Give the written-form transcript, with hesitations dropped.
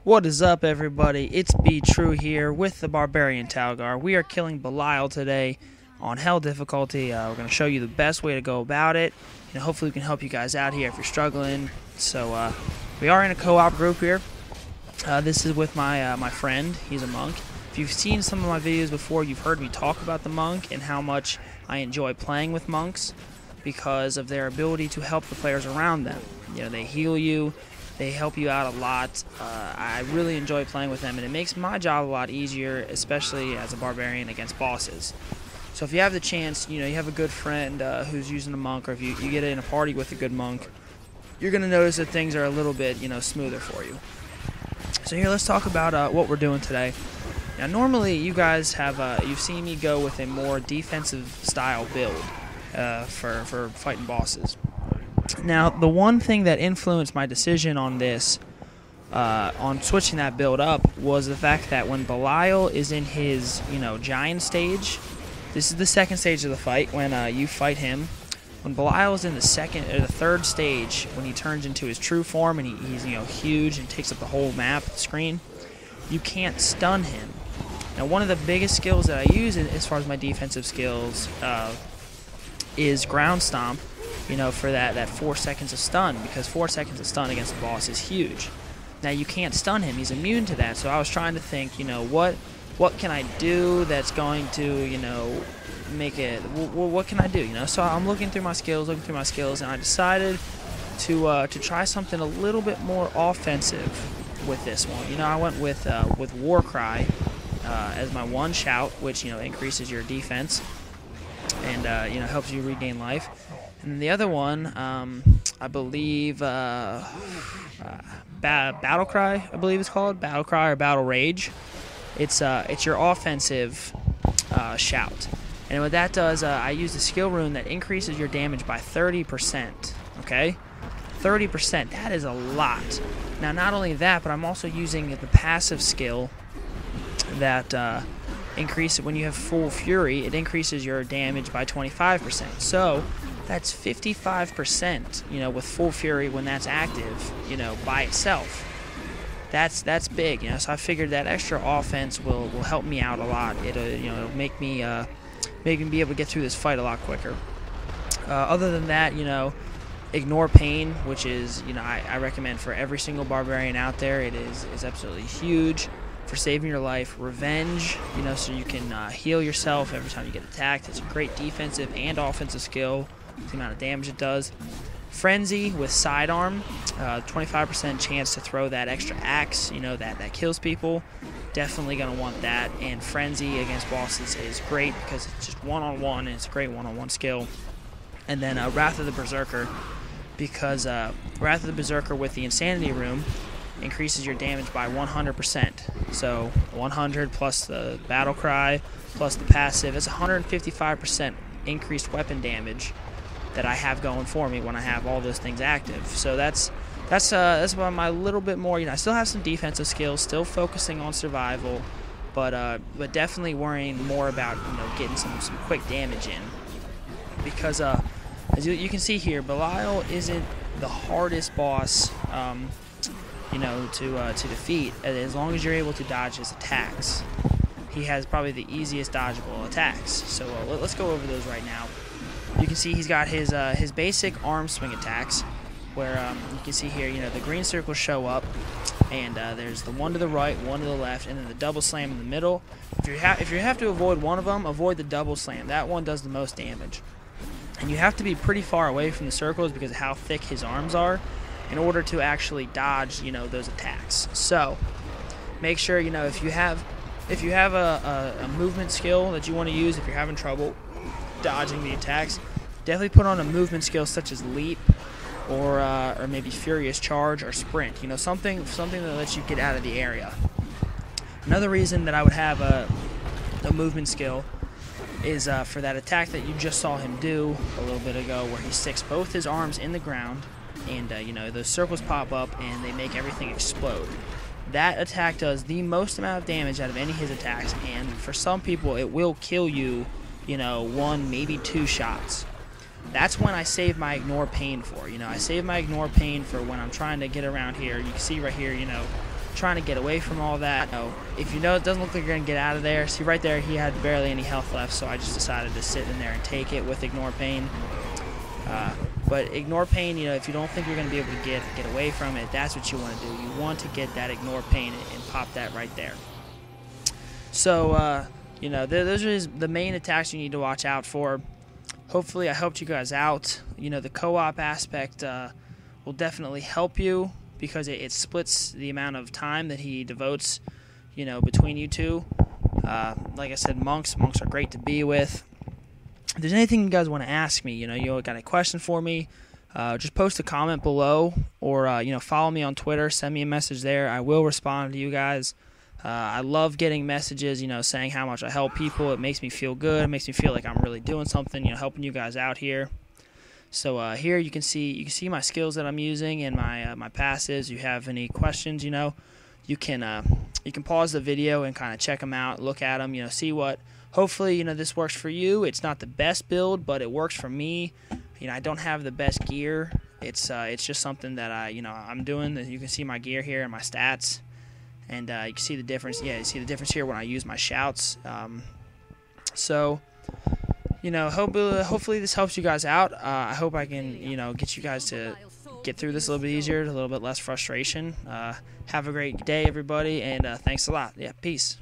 What is up, everybody? It's Be True here with the Barbarian Talgar. We are killing Belial today on Hell difficulty. We're going to show you the best way to go about it. Hopefully we can help you guys out here if you're struggling. So we are in a co-op group here. This is with my friend. He's a monk. If you've seen some of my videos before, you've heard me talk about the monk and how much I enjoy playing with monks because of their ability to help the players around them. They heal you. They help you out a lot. I really enjoy playing with them, and it makes my job a lot easier, especially as a barbarian against bosses. So if you have the chance, you have a good friend who's using a monk, or if you get in a party with a good monk, you're going to notice that things are a little bit, smoother for you. So here, let's talk about what we're doing today. Now, normally you guys have, you've seen me go with a more defensive style build for fighting bosses. Now, the one thing that influenced my decision on this, on switching that build up, was the fact that when Belial is in his, giant stage, this is the second stage of the fight when you fight him. When Belial is in the second or the third stage, when he turns into his true form and he's huge and takes up the whole map screen, you can't stun him. Now, one of the biggest skills that I use as far as my defensive skills is ground stomp. For that 4 seconds of stun, because 4 seconds of stun against a boss is huge. Now, you can't stun him. He's immune to that. So I was trying to think, what can I do that's going to, make it, what can I do, So I'm looking through my skills, and I decided to try something a little bit more offensive with this one. I went with War Cry as my one shout, which, increases your defense and, helps you regain life. And the other one, I believe, Battle Cry, I believe it's called. Battle Cry or Battle Rage. It's your offensive shout. And what that does, I use the skill rune that increases your damage by 30%. Okay? 30%. That is a lot. Now, not only that, but I'm also using the passive skill that increases when you have full fury. It increases your damage by 25%. So that's 55%, with full fury when that's active, by itself. That's big, So I figured that extra offense will help me out a lot. It'll make me be able to get through this fight a lot quicker. Other than that, ignore pain, which is, I recommend for every single barbarian out there. It is absolutely huge for saving your life. Revenge, so you can heal yourself every time you get attacked. It's a great defensive and offensive skill. The amount of damage it does. Frenzy with sidearm, 25% chance to throw that extra axe, that kills people. Definitely going to want that. And Frenzy against bosses is great because it's just one-on-one, and it's a great one-on-one skill. And then Wrath of the Berserker, because Wrath of the Berserker with the Insanity Room increases your damage by 100%. So 100 plus the Battle Cry plus the passive, it's 155% increased weapon damage that I have going for me when I have all those things active. So that's about my little bit more. I still have some defensive skills, still focusing on survival, but definitely worrying more about getting some quick damage in, because as you can see here, Belial isn't the hardest boss to defeat as long as you're able to dodge his attacks. He has probably the easiest dodgeable attacks. So let's go over those right now. You can see he's got his basic arm swing attacks, where you can see here, the green circles show up, and there's the one to the right, one to the left, and then the double slam in the middle. If you have to avoid one of them, avoid the double slam. That one does the most damage, and you have to be pretty far away from the circles because of how thick his arms are, in order to actually dodge those attacks. So make sure if you have a movement skill that you want to use, if you're having trouble dodging the attacks, definitely put on a movement skill such as leap or maybe furious charge or sprint. Something that lets you get out of the area. Another reason that I would have a movement skill is for that attack that you just saw him do a little bit ago, where he sticks both his arms in the ground, and those circles pop up and they make everything explode. That attack does the most amount of damage out of any of his attacks, and for some people it will kill you, one, maybe two shots. That's when I save my ignore pain for. I save my ignore pain for when I'm trying to get around here. You can see right here, trying to get away from all that. If you know it doesn't look like you're going to get out of there, see right there he had barely any health left, so I just decided to sit in there and take it with Ignore Pain. But Ignore Pain, if you don't think you're going to be able to get away from it, that's what you want to do. You want to get that Ignore Pain and pop that right there. So, those are the main attacks you need to watch out for. Hopefully I helped you guys out. The co-op aspect will definitely help you because it splits the amount of time that he devotes, between you two. Like I said, monks are great to be with. If there's anything you guys want to ask me, you got a question for me, just post a comment below or, follow me on Twitter, send me a message there. I will respond to you guys. I love getting messages, saying how much I help people. It makes me feel good. It makes me feel like I'm really doing something, helping you guys out here. So here you can see my skills that I'm using and my passives. You have any questions, you can pause the video and kind of check them out, look at them, see what. Hopefully, this works for you. It's not the best build, but it works for me. I don't have the best gear. It's just something that I'm doing. You can see my gear here and my stats. And you can see the difference. Yeah, you see the difference here when I use my shouts. Hopefully this helps you guys out. I hope I can, get you guys to get through this a little bit easier, a little bit less frustration. Have a great day, everybody, and thanks a lot. Yeah, peace.